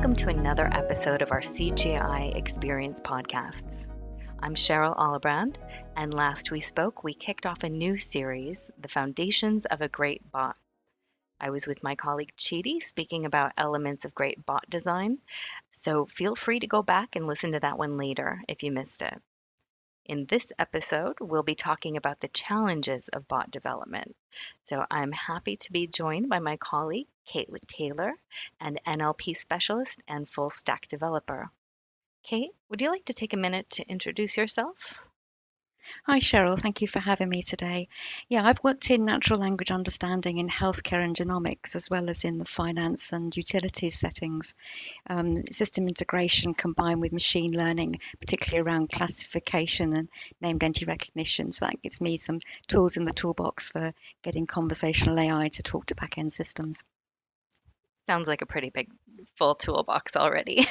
welcome to another episode of our CGI Experience podcasts. I'm Cheryl Olibrand, and last we spoke, we kicked off a new series, The Foundations of a Great Bot. I was with my colleague Chidi speaking about elements of great bot design, so feel free to go back and listen to that one later if you missed it. In this episode, we'll be talking about the challenges of bot development. So I'm happy to be joined by my colleague, Kate Taylor, an NLP specialist and full stack developer. Kate, would you like to take a minute to introduce yourself? Hi, Cheryl. Thank you for having me today. Yeah, I've worked in natural language understanding in healthcare and genomics, as well as in the finance and utilities settings. System integration combined with machine learning, particularly around classification and named entity recognition. So that gives me some tools in the toolbox for getting conversational AI to talk to back-end systems. Sounds like a pretty big full toolbox already.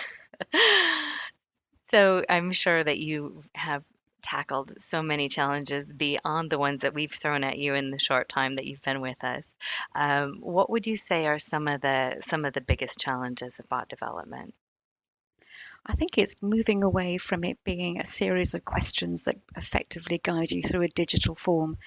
So I'm sure that you have tackled so many challenges beyond the ones that we've thrown at you in the short time that you've been with us. What would you say are some of the biggest challenges of bot development? I think it's moving away from it being a series of questions that effectively guide you through a digital form.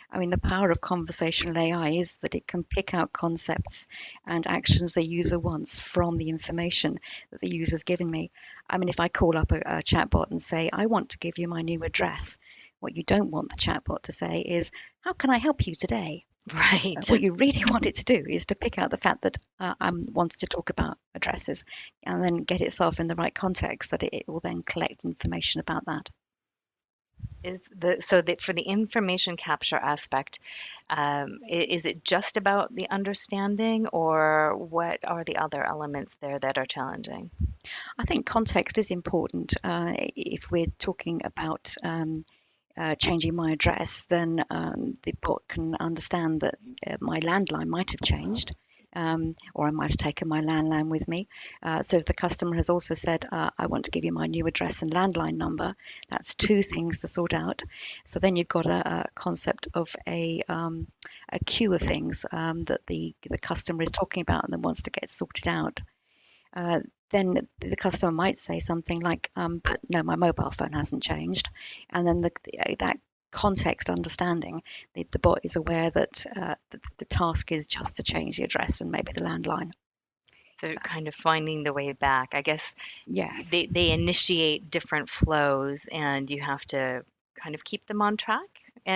I mean, the power of conversational AI is that it can pick out concepts and actions the user wants from the information that the user's given me. I mean, if I call up a chatbot and say, I want to give you my new address, what you don't want the chatbot to say is, how can I help you today? Right. What you really want it to do is to pick out the fact that I wanted to talk about addresses and then get itself in the right context that it will then collect information about that. For the information capture aspect, is it just about the understanding, or what are the other elements there that are challenging? I think context is important. If we're talking about changing my address, then the bot can understand that my landline might have changed, or I might have taken my landline with me. So if the customer has also said, I want to give you my new address and landline number, that's two things to sort out. So then you've got a concept of a queue of things that the customer is talking about and then wants to get sorted out. Then the customer might say something like, but no, my mobile phone hasn't changed. And then that context understanding, the bot is aware that the task is just to change the address and maybe the landline. So kind of finding the way back. I guess Yes. they initiate different flows, and you have to kind of keep them on track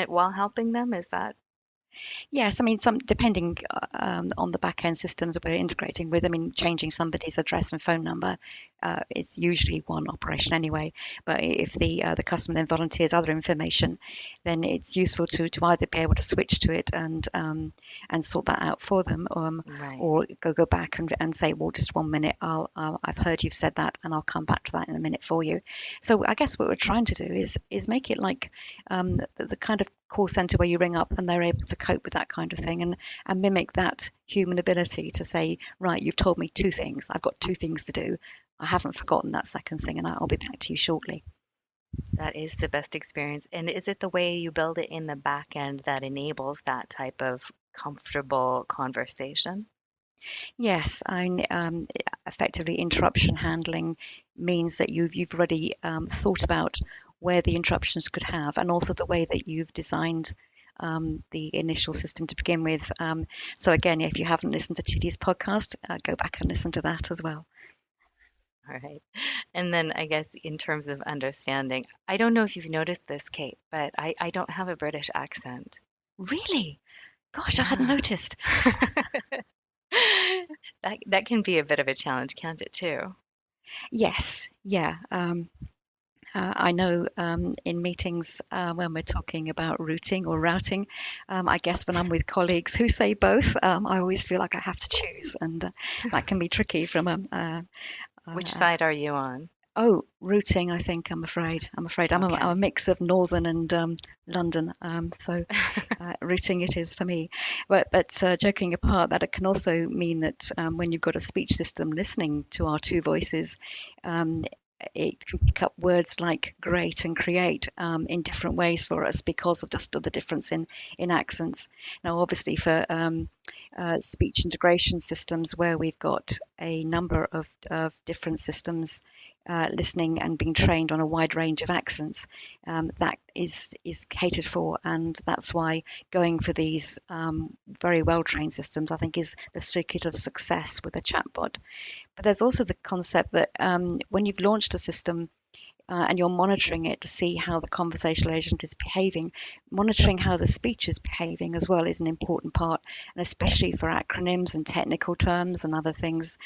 while helping them. Is that Yes, I mean, some depending on the back end systems that we're integrating with. I mean, changing somebody's address and phone number is usually one operation anyway. But if the customer then volunteers other information, then it's useful to either be able to switch to it and sort that out for them, right? or go back and say, well, just 1 minute, I've heard you've said that, and I'll come back to that in a minute for you. So I guess what we're trying to do is make it like the kind of call center where you ring up and they're able to cope with that kind of thing and mimic that human ability to say, right, you've told me two things. I've got two things to do. I haven't forgotten that second thing, and I'll be back to you shortly. That is the best experience. And is it the way you build it in the back end that enables that type of comfortable conversation? Yes, effectively interruption handling means that you've already thought about where the interruptions could have, and also the way that you've designed the initial system to begin with. So again, if you haven't listened to Chidi's podcast, go back and listen to that as well. All right. And then I guess in terms of understanding, I don't know if you've noticed this, Kate, but I don't have a British accent. Really? Gosh, I hadn't Yeah. noticed. That can be a bit of a challenge, can't it, too? Yes, yeah. I know in meetings when we're talking about routing or routing, I guess when I'm with colleagues who say both, I always feel like I have to choose, and that can be tricky from Which uh, side are you on? routing. I think I'm afraid I'm a Okay. mix of Northern and London, so routing it is for me. But joking apart, that it can also mean that when you've got a speech system listening to our two voices, um, it can pick up words like great and create in different ways for us because of just the difference in accents. Now, obviously, for speech integration systems where we've got a number of different systems listening and being trained on a wide range of accents, that is catered for, and that's why going for these very well trained systems, I think, is the secret of success with a chatbot. But there's also the concept that when you've launched a system and you're monitoring it to see how the conversational agent is behaving, monitoring how the speech is behaving as well is an important part. And especially for acronyms and technical terms and other things,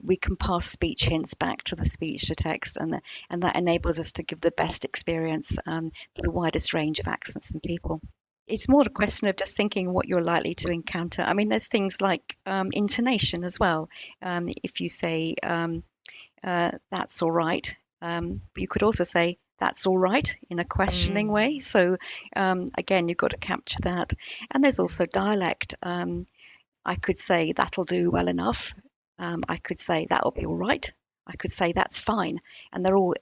we can pass speech hints back to the speech to text, and that enables us to give the best experience for the widest range of accents and people. It's more a question of just thinking what you're likely to encounter. I mean, there's things like intonation as well. If you say, that's all right, but you could also say, that's all right, in a questioning way. So again, you've got to capture that. And there's also dialect. I could say, that'll do well enough. I could say, that'll be all right. I could say, that's fine. And they're all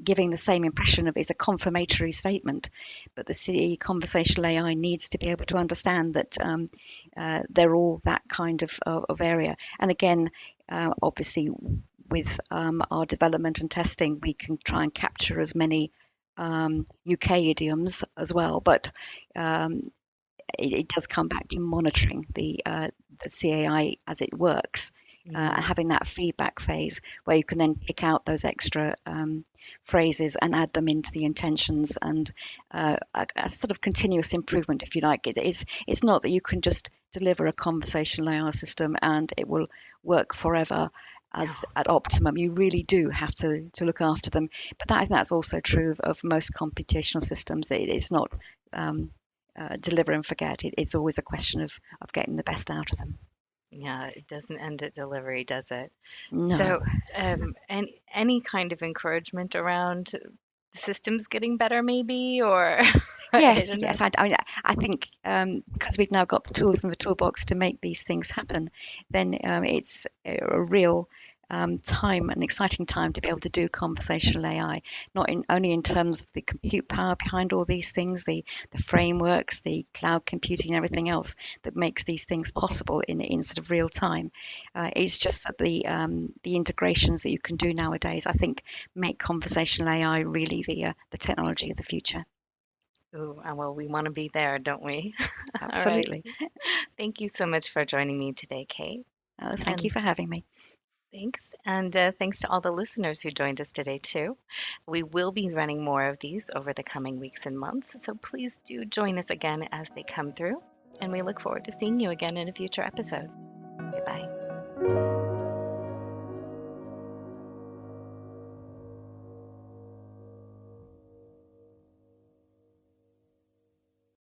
giving the same impression of it's a confirmatory statement, but the conversational AI needs to be able to understand that they're all that kind of area. And again, obviously, with our development and testing, we can try and capture as many UK idioms as well, but it does come back to monitoring the CAI as it works. And having that feedback phase where you can then pick out those extra phrases and add them into the intentions, and a sort of continuous improvement, if you like. It's not that you can just deliver a conversational AI system and it will work forever as at optimum. You really do have to look after them. But I think that's also true of most computational systems. It's not deliver and forget. It's always a question of getting the best out of them. Yeah, it doesn't end at delivery, does it? No. So, any kind of encouragement around the systems getting better, maybe, or I Yes, don't know. yes. I mean, I think because we've now got the tools in the toolbox to make these things happen, then it's a real time, an exciting time to be able to do conversational AI, not only in terms of the compute power behind all these things, the frameworks, the cloud computing, and everything else that makes these things possible in sort of real time. It's just that the integrations that you can do nowadays, I think, make conversational AI really the technology of the future. Ooh, well, we want to be there, don't we? All right. Absolutely. Thank you so much for joining me today, Kate. Thank you And for having me. thanks. And thanks to all the listeners who joined us today, too. We will be running more of these over the coming weeks and months, so please do join us again as they come through. And we look forward to seeing you again in a future episode. Goodbye.